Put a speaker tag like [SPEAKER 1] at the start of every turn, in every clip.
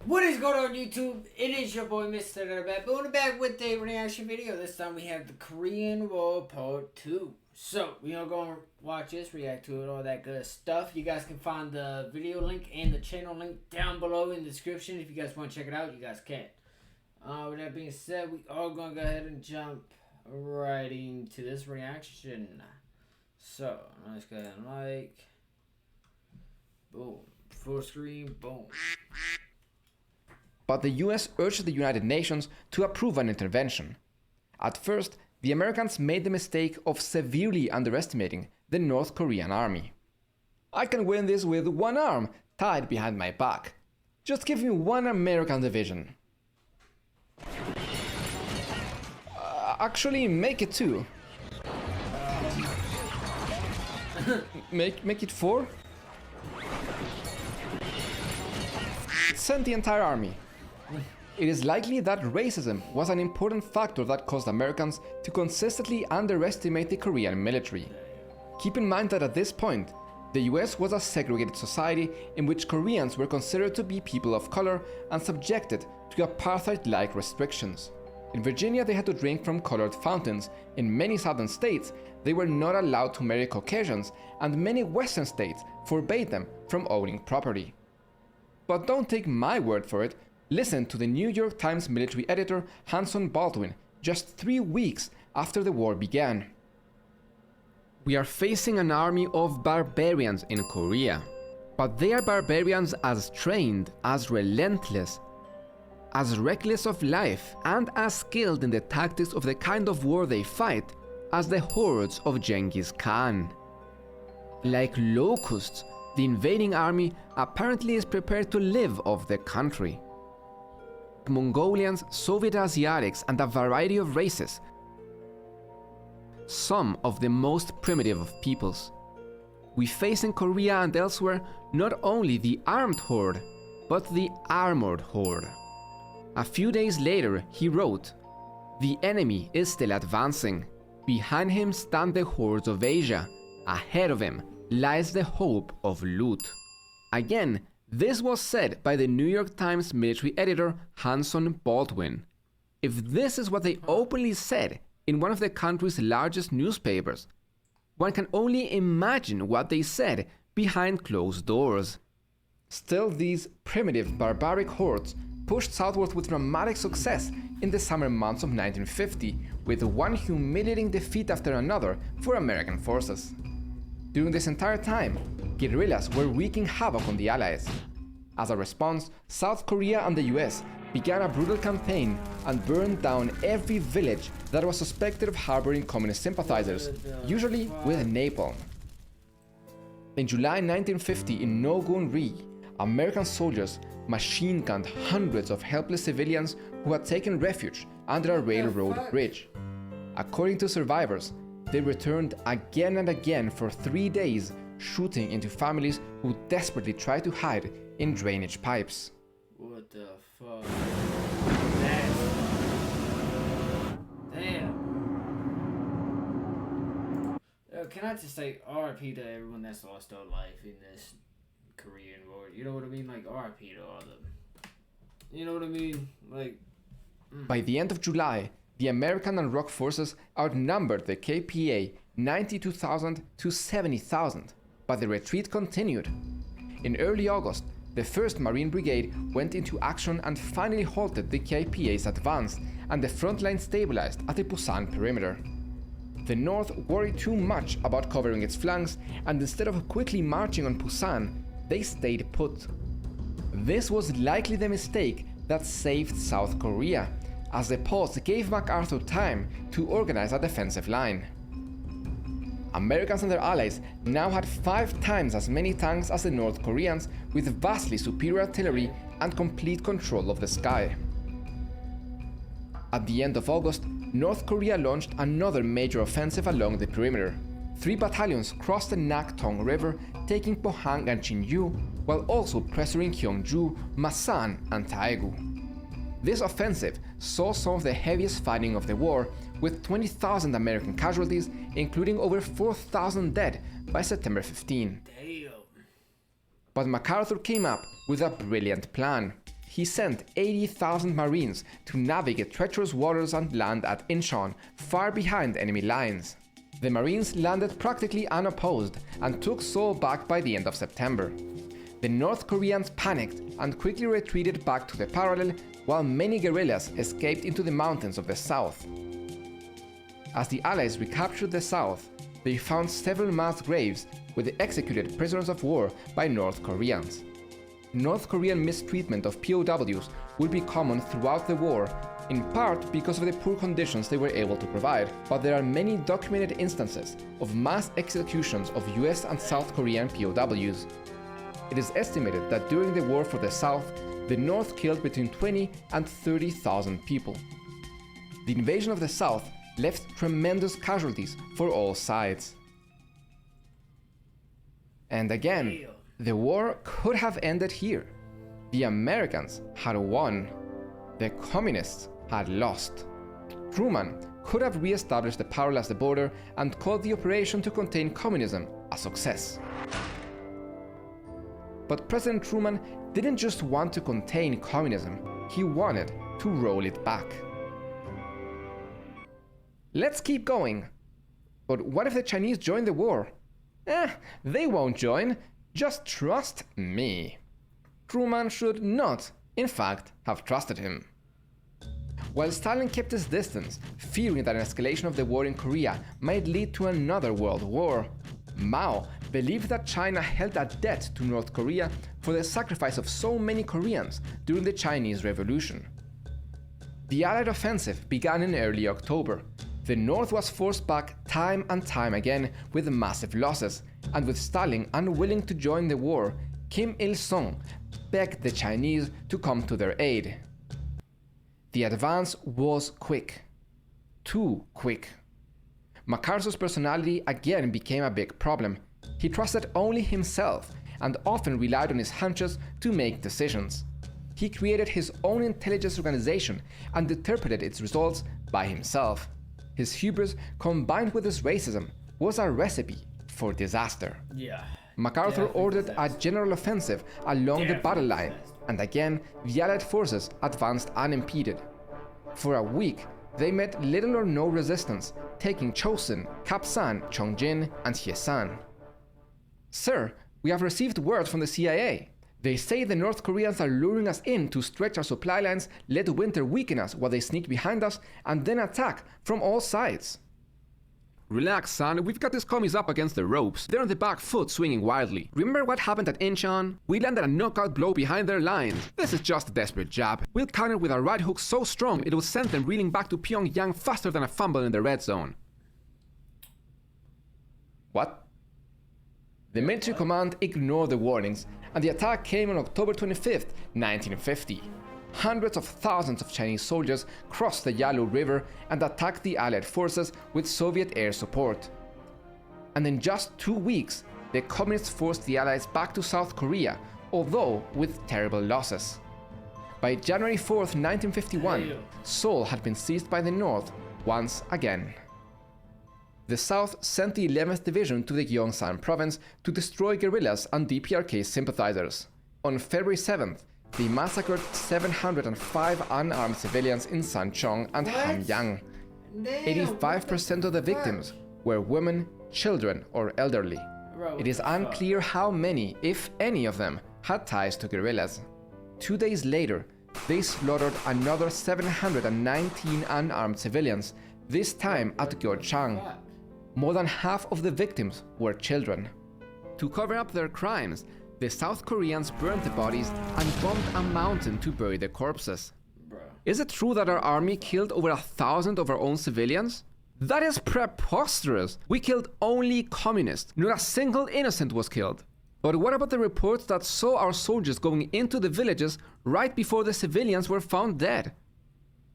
[SPEAKER 1] What is going on YouTube? It is your boy MrBaboon back with a reaction video. This time we have the Korean War Part 2. So, we are going to watch this, react to it, all that good stuff. You guys can find the video link and the channel link down below in the description. If you guys want to check it out, you guys can. With that being said, we are going to go ahead and jump right into this reaction. So, let's go ahead and like. Boom. Full screen. Boom.
[SPEAKER 2] But the US urged the United Nations to approve an intervention. At first, the Americans made the mistake of severely underestimating the North Korean army. "I can win this with one arm tied behind my back. Just give me one American division." Actually, make it two. Make it four? Send the entire army. It is likely that racism was an important factor that caused Americans to consistently underestimate the Korean military. Keep in mind that at this point, the US was a segregated society in which Koreans were considered to be people of color and subjected to apartheid-like restrictions. In Virginia, they had to drink from colored fountains. In many southern states, they were not allowed to marry Caucasians, and many western states forbade them from owning property. But don't take my word for it. Listen to the New York Times military editor Hanson Baldwin just 3 weeks after the war began. "We are facing an army of barbarians in Korea, but they are barbarians as trained, as relentless, as reckless of life, and as skilled in the tactics of the kind of war they fight as the hordes of Genghis Khan. Like locusts, the invading army apparently is prepared to live off the country. Mongolians, Soviet Asiatics, and a variety of races, some of the most primitive of peoples. We face in Korea and elsewhere not only the armed horde, but the armored horde." A few days later, he wrote, "The enemy is still advancing. Behind him stand the hordes of Asia. Ahead of him lies the hope of loot." Again, this was said by the New York Times military editor Hanson Baldwin. If this is what they openly said in one of the country's largest newspapers, one can only imagine what they said behind closed doors. Still, these primitive, barbaric hordes pushed southward with dramatic success in the summer months of 1950, with one humiliating defeat after another for American forces. During this entire time, guerrillas were wreaking havoc on the Allies. As a response, South Korea and the US began a brutal campaign and burned down every village that was suspected of harboring communist sympathizers, usually with napalm. In July 1950 in Nogun-ri, American soldiers machine-gunned hundreds of helpless civilians who had taken refuge under a railroad bridge. According to survivors, they returned again and again for 3 days, shooting into families who desperately tried to hide in drainage pipes.
[SPEAKER 1] What the fuck? That's... Damn. Can I just say RIP to everyone that's lost their life in this Korean War? You know what I mean? Like, RIP to all of them. You know what I mean? Like...
[SPEAKER 2] By the end of July, the American and ROK forces outnumbered the KPA 92,000 to 70,000, but the retreat continued. In early August, the 1st Marine Brigade went into action and finally halted the KPA's advance, and the front line stabilized at the Busan perimeter. The North worried too much about covering its flanks, and instead of quickly marching on Busan, they stayed put. This was likely the mistake that saved South Korea, as the pause gave MacArthur time to organize a defensive line. Americans and their allies now had 5 times as many tanks as the North Koreans, with vastly superior artillery and complete control of the sky. At the end of August, North Korea launched another major offensive along the perimeter. 3 battalions crossed the Naktong River, taking Pohang and Chinyu, while also pressuring Gyeongju, Masan, and Taegu. This offensive saw some of the heaviest fighting of the war, with 20,000 American casualties, including over 4,000 dead by September 15.
[SPEAKER 1] Damn.
[SPEAKER 2] But MacArthur came up with a brilliant plan. he sent 80,000 Marines to navigate treacherous waters and land at Incheon, far behind enemy lines. The Marines landed practically unopposed and took Seoul back by the end of September. The North Koreans panicked and quickly retreated back to the parallel, while many guerrillas escaped into the mountains of the south. As the Allies recaptured the south, they found several mass graves with the executed prisoners of war by North Koreans. North Korean mistreatment of POWs would be common throughout the war, in part because of the poor conditions they were able to provide, but there are many documented instances of mass executions of US and South Korean POWs. It is estimated that during the war for the South, the North killed between 20 and 30,000 people. The invasion of the South left tremendous casualties for all sides. And again, the war could have ended here. The Americans had won. The Communists had lost. Truman could have re-established the parallel as the border and called the operation to contain communism a success. But President Truman didn't just want to contain communism, he wanted to roll it back. Let's keep going. But what if the Chinese join the war? They won't join. Just trust me. Truman should not, in fact, have trusted him. While Stalin kept his distance, fearing that an escalation of the war in Korea might lead to another world war, Mao believed that China held a debt to North Korea for the sacrifice of so many Koreans during the Chinese Revolution. The Allied offensive began in early October. The North was forced back time and time again with massive losses, and with Stalin unwilling to join the war, Kim Il-sung begged the Chinese to come to their aid. The advance was quick. Too quick. MacArthur's personality again became a big problem. He trusted only himself and often relied on his hunches to make decisions. He created his own intelligence organization and interpreted its results by himself. His hubris combined with his racism was a recipe for disaster. MacArthur ordered a general offensive along the battle line, and again the Allied forces advanced unimpeded. For a week, they met little or no resistance, taking Chosin, Kapsan, Chongjin, and Hyesan. Sir, we have received word from the CIA. They say the North Koreans are luring us in to stretch our supply lines, let winter weaken us while they sneak behind us, and then attack from all sides.
[SPEAKER 3] Relax, son. We've got these commies up against the ropes. They're on the back foot, swinging wildly. Remember what happened at Incheon? We landed a knockout blow behind their lines. This is just a desperate jab. We'll counter with a right hook so strong it will send them reeling back to Pyongyang faster than a fumble in the red zone.
[SPEAKER 2] What? The military command ignored the warnings, and the attack came on October 25th, 1950. Hundreds of thousands of Chinese soldiers crossed the Yalu River and attacked the Allied forces with Soviet air support. And in just 2 weeks, the Communists forced the Allies back to South Korea, although with terrible losses. By January 4th, 1951, Seoul had been seized by the North once again. The South sent the 11th Division to the Gyeongsang province to destroy guerrillas and DPRK sympathizers. On February 7th, they massacred 705 unarmed civilians in Sancheong and Hamgyang. 85% of the victims were women, children, or elderly. It is unclear how many, if any of them, had ties to guerrillas. 2 days later, they slaughtered another 719 unarmed civilians, this time at Gyeochang. More than half of the victims were children. To cover up their crimes, the South Koreans burned the bodies and bombed a mountain to bury the corpses. Is it true that our army killed over 1,000 of our own civilians? That is preposterous! We killed only communists. Not a single innocent was killed. But what about the reports that saw our soldiers going into the villages right before the civilians were found dead?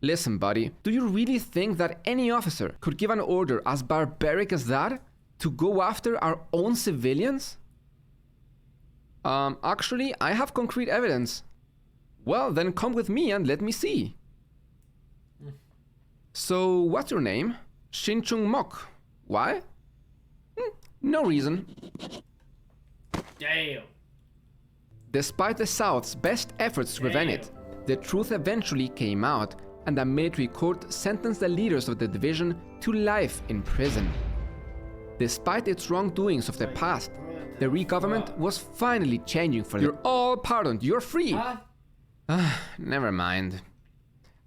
[SPEAKER 2] Listen, buddy, do you really think that any officer could give an order as barbaric as that? To go after our own civilians? Actually, I have concrete evidence. Well, then come with me and let me see. So, what's your name? Shin-chung Mok. Why? No reason.
[SPEAKER 1] Damn.
[SPEAKER 2] Despite the South's best efforts to prevent it,
[SPEAKER 3] The truth eventually came out, and a military court sentenced the leaders of the division to life in prison. Despite its wrongdoings of the past, the Rhee government was finally changing for them. You're all pardoned, you're free! Never mind.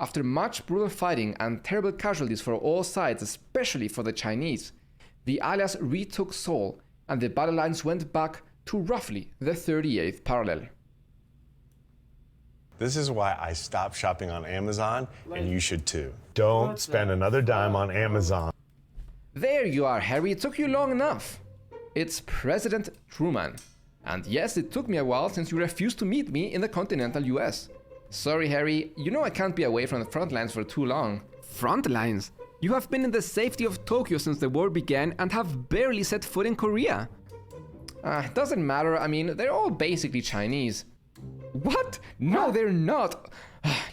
[SPEAKER 3] After much brutal fighting and terrible casualties for all sides, especially for the Chinese, the Allies retook Seoul and the battle lines went back to roughly the 38th parallel.
[SPEAKER 4] This is why I stopped shopping on Amazon, and you should too. Don't spend another dime on Amazon.
[SPEAKER 3] There you are, Harry. It took you long enough. It's President Truman. And yes, it took me a while since you refused to meet me in the continental US. Sorry, Harry. You know I can't be away from the front lines for too long. Front lines? You have been in the safety of Tokyo since the war began and have barely set foot in Korea. Doesn't matter. I mean, they're all basically Chinese. What? No, they're not.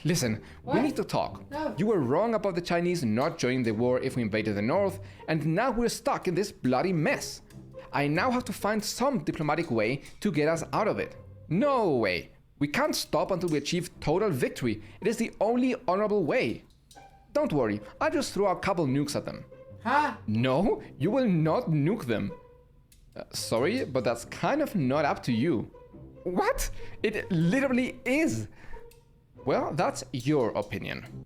[SPEAKER 3] Listen, we need to talk.
[SPEAKER 1] No.
[SPEAKER 3] You were wrong about the Chinese not joining the war if we invaded the north, and now we're stuck in this bloody mess. I now have to find some diplomatic way to get us out of it. No way. We can't stop until we achieve total victory. It is the only honorable way. Don't worry, I'll just throw a couple nukes at them.
[SPEAKER 1] Huh?
[SPEAKER 3] No, you will not nuke them. Sorry, but that's kind of not up to you. What? It literally is. Well, that's your opinion.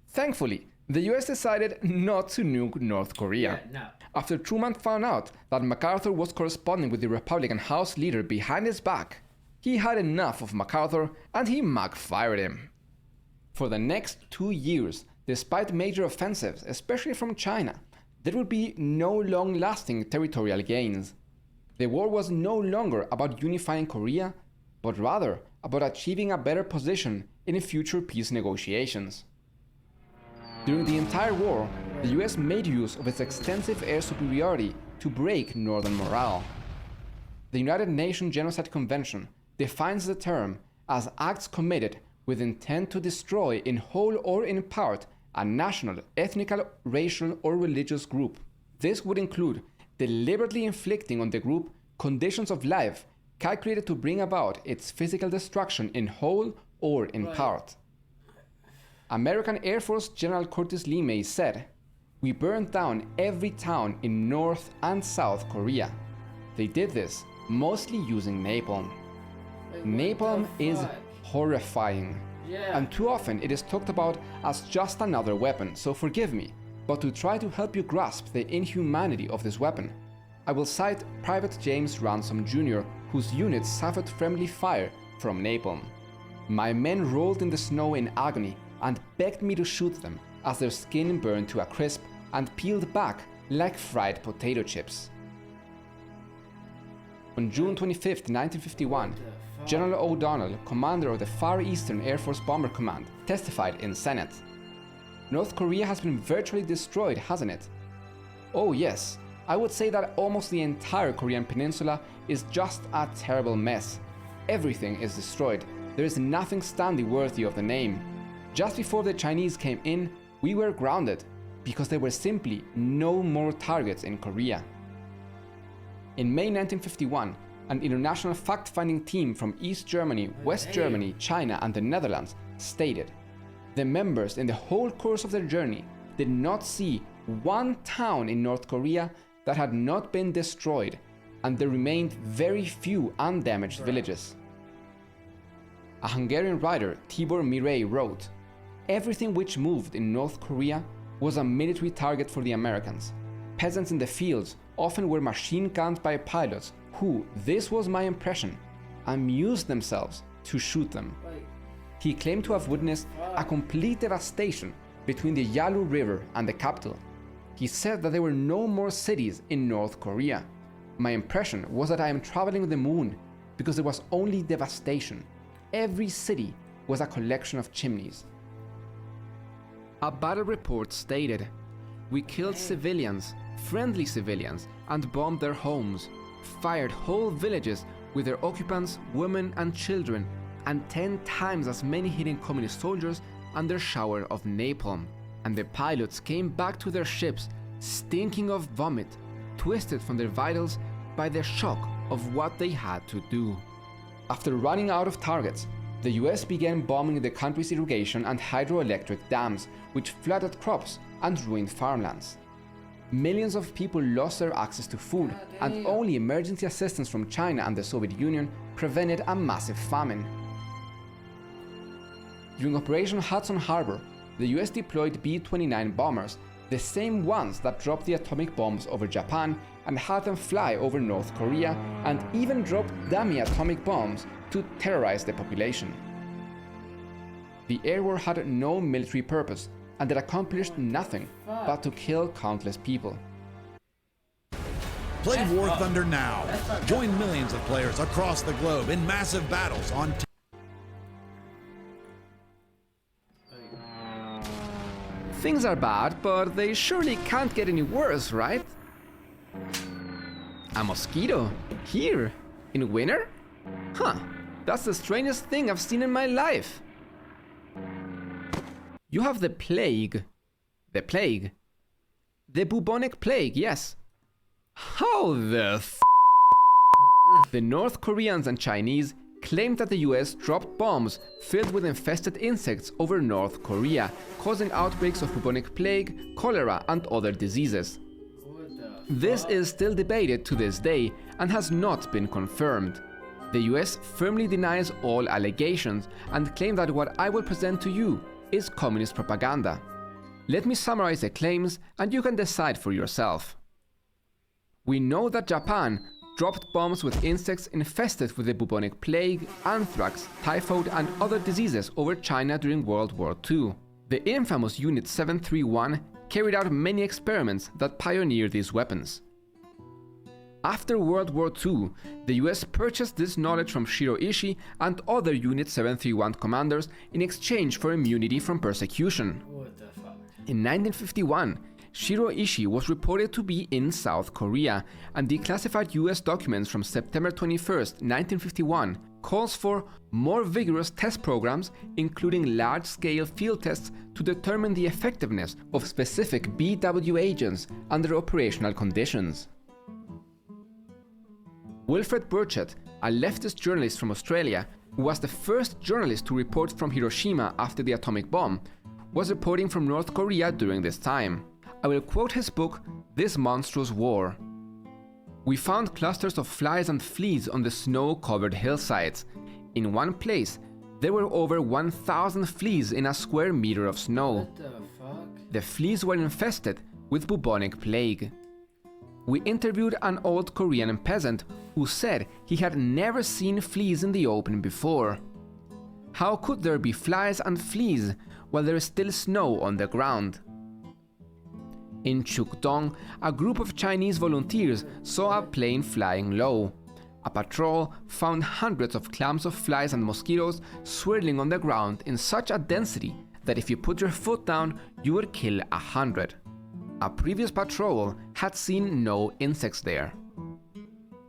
[SPEAKER 3] Thankfully, the US decided not to nuke North Korea.
[SPEAKER 1] Yeah, no.
[SPEAKER 3] After Truman found out that MacArthur was corresponding with the Republican House leader behind his back, he had enough of MacArthur and he Mac-fired him. For the next 2 years, despite major offensives, especially from China, there would be no long-lasting territorial gains. The war was no longer about unifying Korea, but rather about achieving a better position in future peace negotiations. During the entire war, the US made use of its extensive air superiority to break Northern morale. The United Nations Genocide Convention defines the term as acts committed with intent to destroy in whole or in part a national, ethnical, racial, or religious group. This would include deliberately inflicting on the group conditions of life calculated to bring about its physical destruction in whole or in part. American Air Force General Curtis LeMay said, "We burned down every town in North and South Korea. They did this mostly using napalm." Napalm is horrifying.
[SPEAKER 1] Yeah.
[SPEAKER 3] And too often it is talked about as just another weapon, so forgive me, but to try to help you grasp the inhumanity of this weapon, I will cite Private James Ransom Jr., whose unit suffered friendly fire from napalm. "My men rolled in the snow in agony and begged me to shoot them as their skin burned to a crisp and peeled back like fried potato chips." On June 25, 1951, General O'Donnell, commander of the Far Eastern Air Force Bomber Command, testified in Senate. "North Korea has been virtually destroyed, hasn't it?" "Oh yes, I would say that almost the entire Korean peninsula is just a terrible mess. Everything is destroyed. There is nothing standing worthy of the name. Just before the Chinese came in, we were grounded because there were simply no more targets in Korea." In May 1951, an international fact-finding team from East Germany, West Germany, China, and the Netherlands stated, "The members in the whole course of their journey did not see one town in North Korea that had not been destroyed, and there remained very few undamaged villages." A Hungarian writer, Tibor Mirai, wrote, "Everything which moved in North Korea was a military target for the Americans. Peasants in the fields often were machine gunned by pilots who, this was my impression, amused themselves to shoot them." He claimed to have witnessed a complete devastation between the Yalu River and the capital. He said that there were no more cities in North Korea. "My impression was that I am traveling the moon because there was only devastation. Every city was a collection of chimneys." A battle report stated, "We killed civilians, friendly civilians, and bombed their homes, fired whole villages with their occupants, women, and children, and 10 times as many hitting communist soldiers under shower of napalm. And the pilots came back to their ships stinking of vomit, twisted from their vitals by the shock of what they had to do." After running out of targets,
[SPEAKER 2] The US began bombing the country's irrigation and hydroelectric dams, which flooded crops and ruined farmlands. Millions of people lost their access to food, and only emergency assistance from China and the Soviet Union prevented a massive famine. During Operation Hudson Harbor, the US deployed B-29 bombers, the same ones that dropped the atomic bombs over Japan and had them fly over North Korea, and even dropped dummy atomic bombs to terrorize the population. The air war had no military purpose, and it accomplished nothing but to kill countless people.
[SPEAKER 5] Play War Thunder now. Join millions of players across the globe in massive battles on
[SPEAKER 2] Things are bad, but they surely can't get any worse, right? A mosquito? Here? In winter? Huh, that's the strangest thing I've seen in my life. You have the plague. The plague? The bubonic plague, yes. How the f***? The North Koreans and Chinese claimed that the US dropped bombs filled with infested insects over North Korea, causing outbreaks of bubonic plague, cholera, and other diseases. This is still debated to this day and has not been confirmed. The US firmly denies all allegations and claims that what I will present to you is communist propaganda. Let me summarize the claims and you can decide for yourself. We know that Japan dropped bombs with insects infested with the bubonic plague, anthrax, typhoid, and other diseases over China during World War II. The infamous Unit 731 carried out many experiments that pioneered these weapons. After World War II, the US purchased this knowledge from Shiro Ishii and other Unit 731 commanders in exchange for immunity from persecution.
[SPEAKER 1] What the fuck?
[SPEAKER 2] In 1951, Shiro Ishii was reported to be in South Korea, and declassified US documents from September 21, 1951 calls for more vigorous test programs, including large-scale field tests to determine the effectiveness of specific BW agents under operational conditions. Wilfred Burchett, a leftist journalist from Australia, who was the first journalist to report from Hiroshima after the atomic bomb, was reporting from North Korea during this time. I will quote his book, This Monstrous War. We found clusters of flies and fleas on the snow-covered hillsides. In one place, there were over 1,000 fleas in a square meter of snow.
[SPEAKER 1] What the fuck?
[SPEAKER 2] The fleas were infested with bubonic plague. We interviewed an old Korean peasant who said he had never seen fleas in the open before. How could there be flies and fleas while there is still snow on the ground? In Chukdong, a group of Chinese volunteers saw a plane flying low. A patrol found hundreds of clumps of flies and mosquitoes swirling on the ground in such a density that if you put your foot down, you would kill 100. A previous patrol had seen no insects there.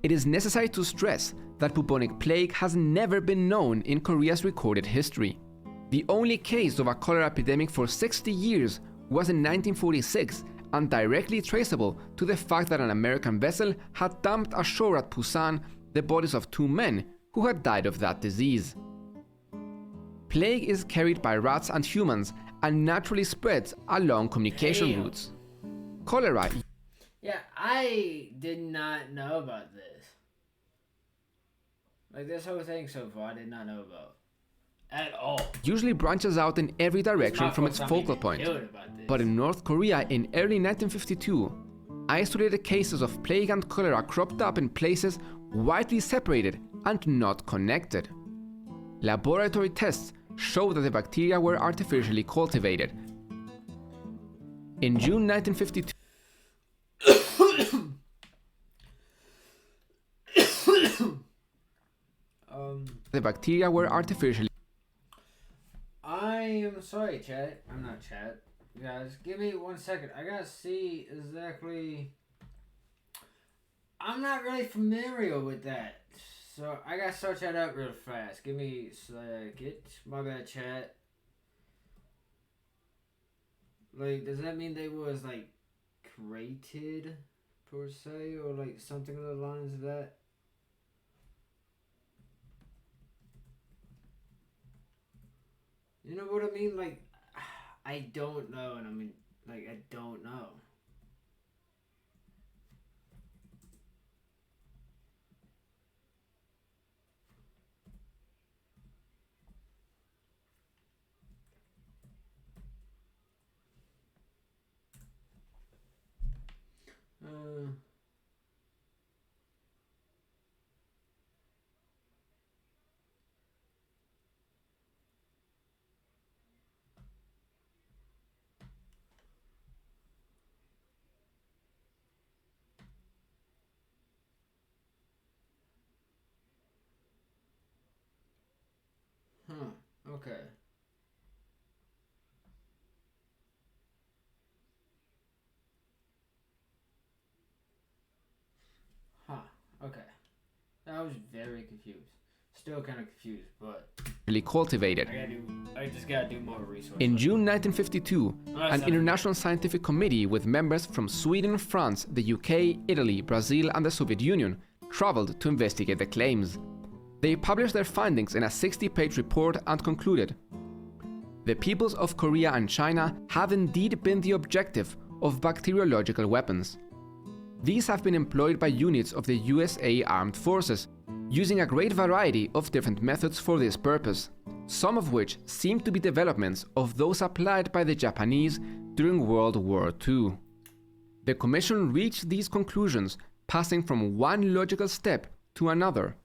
[SPEAKER 2] It is necessary to stress that bubonic plague has never been known in Korea's recorded history. The only case of a cholera epidemic for 60 years was in 1946, and directly traceable to the fact that an American vessel had dumped ashore at Busan the bodies of 2 men who had died of that disease. Plague is carried by rats and humans and naturally spreads along communication routes. Cholera.
[SPEAKER 1] Yeah, I did not know about this. Like this whole thing so far, I did not know about. At all.
[SPEAKER 2] Usually branches out in every direction from its focal point. But in North Korea in early 1952, isolated cases of plague and cholera cropped up in places widely separated and not connected. Laboratory tests showed that the bacteria were artificially cultivated. In June 1952, the bacteria were artificially.
[SPEAKER 1] I am sorry, chat. I'm not chat. Guys, give me 1 second. I gotta see exactly. I'm not really familiar with that. So I gotta search that up real fast. Give me a second. My bad, chat. Like, does that mean they was like created per se, or like something along the lines of that? You know what I mean? Like, I don't know, and I mean, like, I don't know. Okay. Okay. I was very confused. Still kind of confused, but
[SPEAKER 2] cultivated.
[SPEAKER 1] I just gotta do more research.
[SPEAKER 2] In June 1952, an international scientific committee with members from Sweden, France, the UK, Italy, Brazil, and the Soviet Union traveled to investigate the claims. They published their findings in a 60-page report and concluded: the peoples of Korea and China have indeed been the objective of bacteriological weapons. These have been employed by units of the USA Armed Forces, using a great variety of different methods for this purpose, some of which seem to be developments of those applied by the Japanese during World War II. The Commission reached these conclusions, passing from one logical step to another.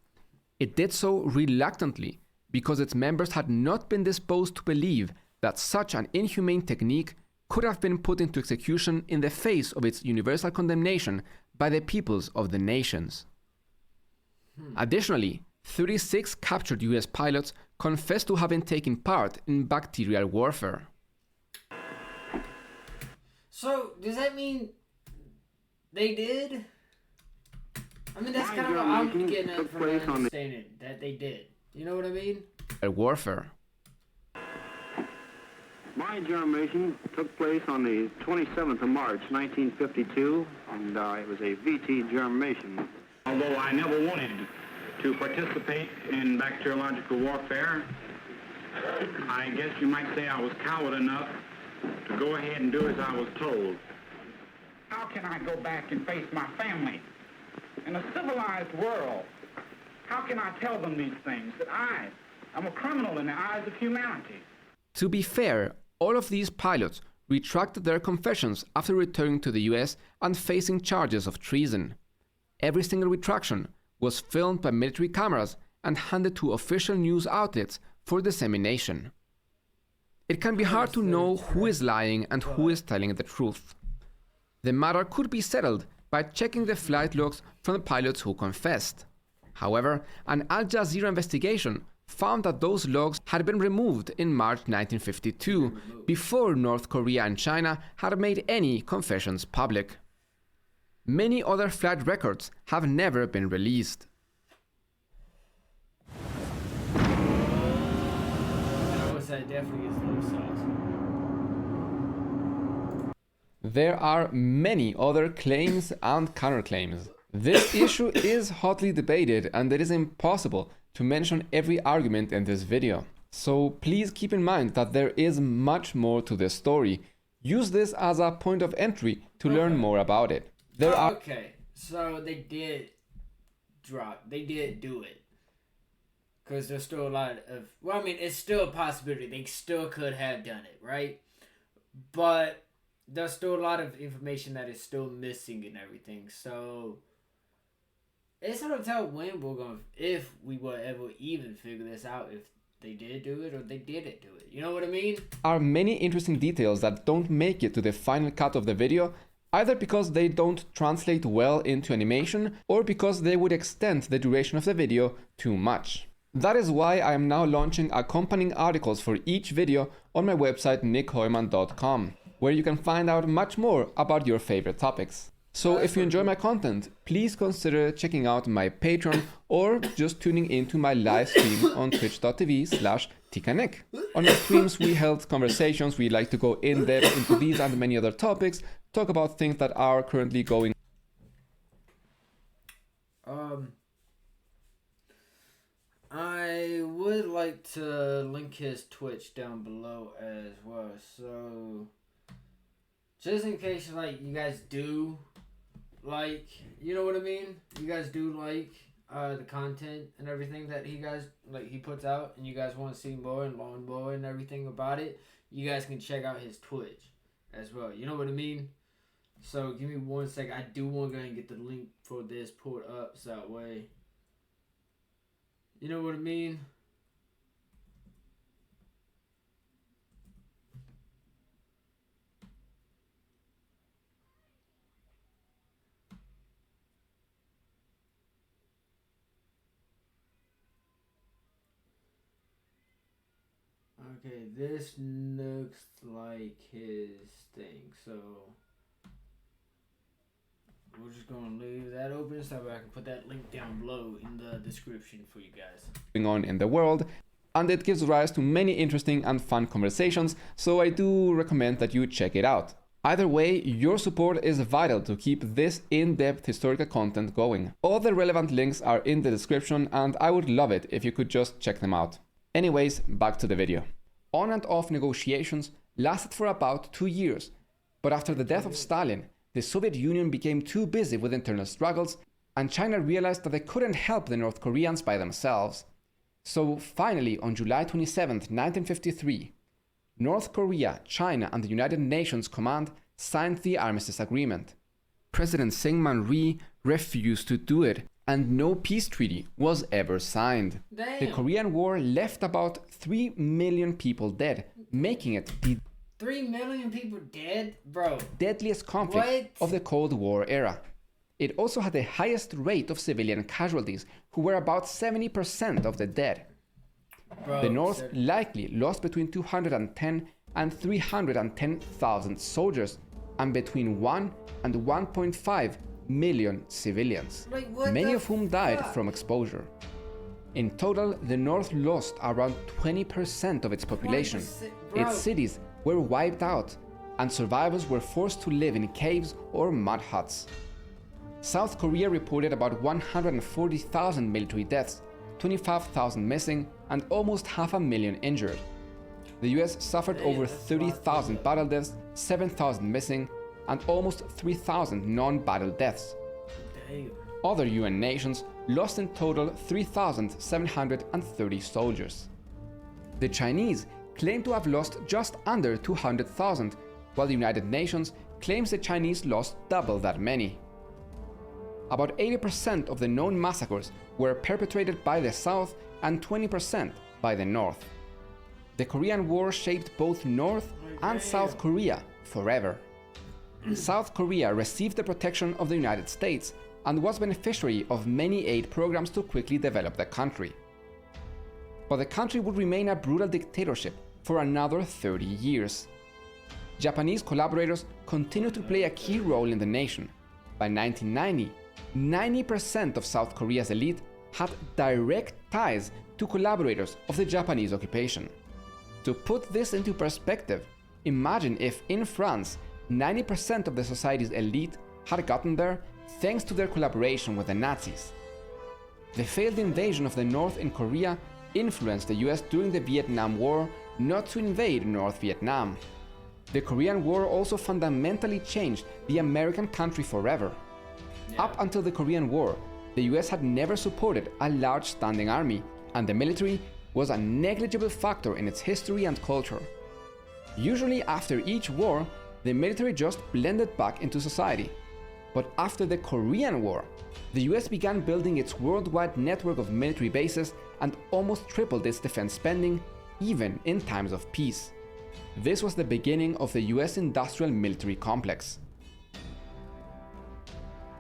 [SPEAKER 2] It did so reluctantly, because its members had not been disposed to believe that such an inhumane technique could have been put into execution in the face of its universal condemnation by the peoples of the nations. Additionally, 36 captured US pilots confessed to having taken part in bacterial warfare.
[SPEAKER 1] So, does that mean they did? I mean, that's kind of what I'm getting at from my understanding, that they did. You know what I mean?
[SPEAKER 2] Warfare.
[SPEAKER 6] My germination took place on the 27th of March, 1952, and it was a VT germination. Although I never wanted to participate in bacteriological warfare, I guess you might say I was coward enough to go ahead and do as I was told. How can I go back and face my family in a civilized world? How can I tell them these things, that I'm a criminal in the eyes of humanity?
[SPEAKER 2] To be fair, all of these pilots retracted their confessions after returning to the US and facing charges of treason. Every single retraction was filmed by military cameras and handed to official news outlets for dissemination. It can be hard to know who is lying and who is telling the truth. The matter could be settled by checking the flight logs from the pilots who confessed. However, an Al Jazeera investigation found that those logs had been removed in March 1952, before North Korea and China had made any confessions public. Many other flight records have never been released.
[SPEAKER 1] That definitely is low sauce.
[SPEAKER 2] There are many other claims and counterclaims. This issue is hotly debated, and it is impossible to mention every argument in this video. So please keep in mind that there is much more to this story. Use this as a point of entry to learn more about it.
[SPEAKER 1] Okay, so they did do it. Because there's still a lot of, well, I mean, it's still a possibility. They still could have done it, right? But there's still a lot of information that is still missing and everything. So it's hard to tell when we're going to, if we will ever even figure this out, if they did do it or they didn't do it. You know what I mean?
[SPEAKER 2] Are many interesting details that don't make it to the final cut of the video, either because they don't translate well into animation or because they would extend the duration of the video too much. That is why I am now launching accompanying articles for each video on my website nickhoyman.com, where you can find out much more about your favorite topics. So if you enjoy my content, please consider checking out my Patreon or just tuning into my live stream on twitch.tv/tikanick. On my streams we held conversations, we like to go in depth into these and many other topics, talk about things that are currently going
[SPEAKER 1] I would like to link his Twitch down below as well. So, just in case, like, you guys do, like, you know what I mean? You guys do like the content and everything that he puts out, and you guys want to see more and learn more and everything about it, you guys can check out his Twitch as well. You know what I mean? So, give me 1 second. I do want to go and get the link for this put up so that way. You know what I mean? Okay, this looks like his thing, so we're just gonna leave that open so I can put that link down below in the description for you guys.
[SPEAKER 3] Going on in the world, and it gives rise to many interesting and fun conversations, so I do recommend that you check it out. Either way, your support is vital to keep this in-depth historical content going. All the relevant links are in the description, and I would love it if you could just check them out. Anyways, back to the video. On and off negotiations lasted for about 2 years, but after the death of Stalin, the Soviet Union became too busy with internal struggles, and China realized that they couldn't help the North Koreans by themselves. So finally, on July 27, 1953, North Korea, China, and the United Nations Command signed the armistice agreement. President Syngman Rhee refused to do it, and no peace treaty was ever signed.
[SPEAKER 1] Damn.
[SPEAKER 3] The Korean War left about 3 million people dead, making it the
[SPEAKER 1] 3 million people dead? Bro.
[SPEAKER 3] deadliest conflict of the Cold War era. It also had the highest rate of civilian casualties, who were about 70% of the dead.
[SPEAKER 1] Bro,
[SPEAKER 3] The North likely lost between 210 and 310,000 soldiers, and between 1 and 1.5 million civilians,
[SPEAKER 1] Like, what
[SPEAKER 3] many
[SPEAKER 1] the
[SPEAKER 3] of whom died
[SPEAKER 1] fuck?
[SPEAKER 3] from exposure. In total, the North lost around 20% of its population.
[SPEAKER 1] 20%, bro.
[SPEAKER 3] Its cities were wiped out, and survivors were forced to live in caves or mud huts. South Korea reported about 140,000 military deaths, 25,000 missing, and almost 500,000 injured. The US suffered over 30,000 battle deaths, 7,000 missing, and almost 3,000 non-battle deaths.
[SPEAKER 1] Damn.
[SPEAKER 3] Other UN nations lost in total 3,730 soldiers. The Chinese claim to have lost just under 200,000, while the United Nations claims the Chinese lost double that many. About 80% of the known massacres were perpetrated by the South and 20% by the North. The Korean War shaped both North and South Korea forever. South Korea received the protection of the United States and was beneficiary of many aid programs to quickly develop the country. But the country would remain a brutal dictatorship for another 30 years. Japanese collaborators continued to play a key role in the nation. By 1990, 90% of South Korea's elite had direct ties to collaborators of the Japanese occupation. To put this into perspective, imagine if in France, 90% of the society's elite had gotten there thanks to their collaboration with the Nazis. The failed invasion of the North in Korea influenced the US during the Vietnam War not to invade North Vietnam. The Korean War also fundamentally changed the American country forever. Up until the Korean War, the US had never supported a large standing army, and the military was a negligible factor in its history and culture. Usually after each war, the military just blended back into society. But after the Korean War, the US began building its worldwide network of military bases and almost tripled its defense spending, even in times of peace. This was the beginning of the US industrial military complex.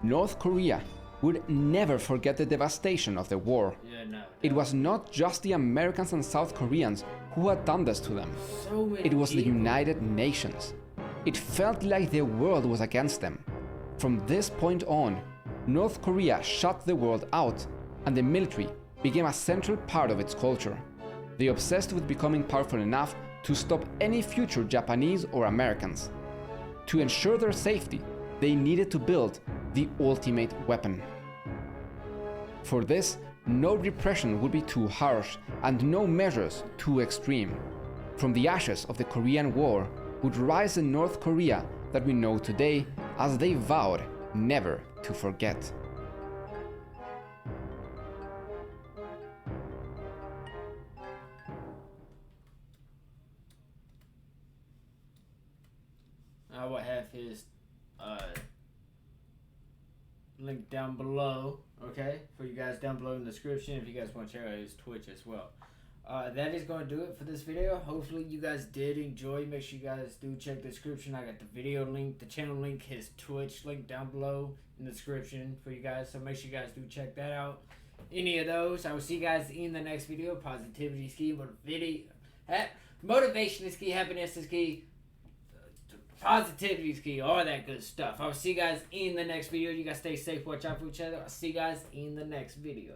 [SPEAKER 3] North Korea would never forget the devastation of the war.
[SPEAKER 1] Yeah, no.
[SPEAKER 3] It was not just the Americans and South Koreans who had done this to them.
[SPEAKER 1] So many
[SPEAKER 3] It was the
[SPEAKER 1] people.
[SPEAKER 3] United Nations. It felt like the world was against them. From this point on, North Korea shut the world out, and the military became a central part of its culture. They obsessed with becoming powerful enough to stop any future Japanese or Americans. To ensure their safety, they needed to build the ultimate weapon. For this,
[SPEAKER 2] no repression would be too harsh and no measures too extreme. From the ashes of the Korean War would rise a North Korea that we know today, as they vowed never to forget.
[SPEAKER 1] I will have his link down below, okay, for you guys down below in the description if you guys want to check out his Twitch as well. That is going to do it for this video. Hopefully you guys did enjoy. Make sure you guys do check the description. I got the video link, the channel link, his Twitch link down below in the description for you guys. So make sure you guys do check that out. Any of those. I will see you guys in the next video. Positivity is key. Motivation is key. Happiness is key. Positivity is key. All that good stuff. I will see you guys in the next video. You guys stay safe. Watch out for each other. I'll see you guys in the next video.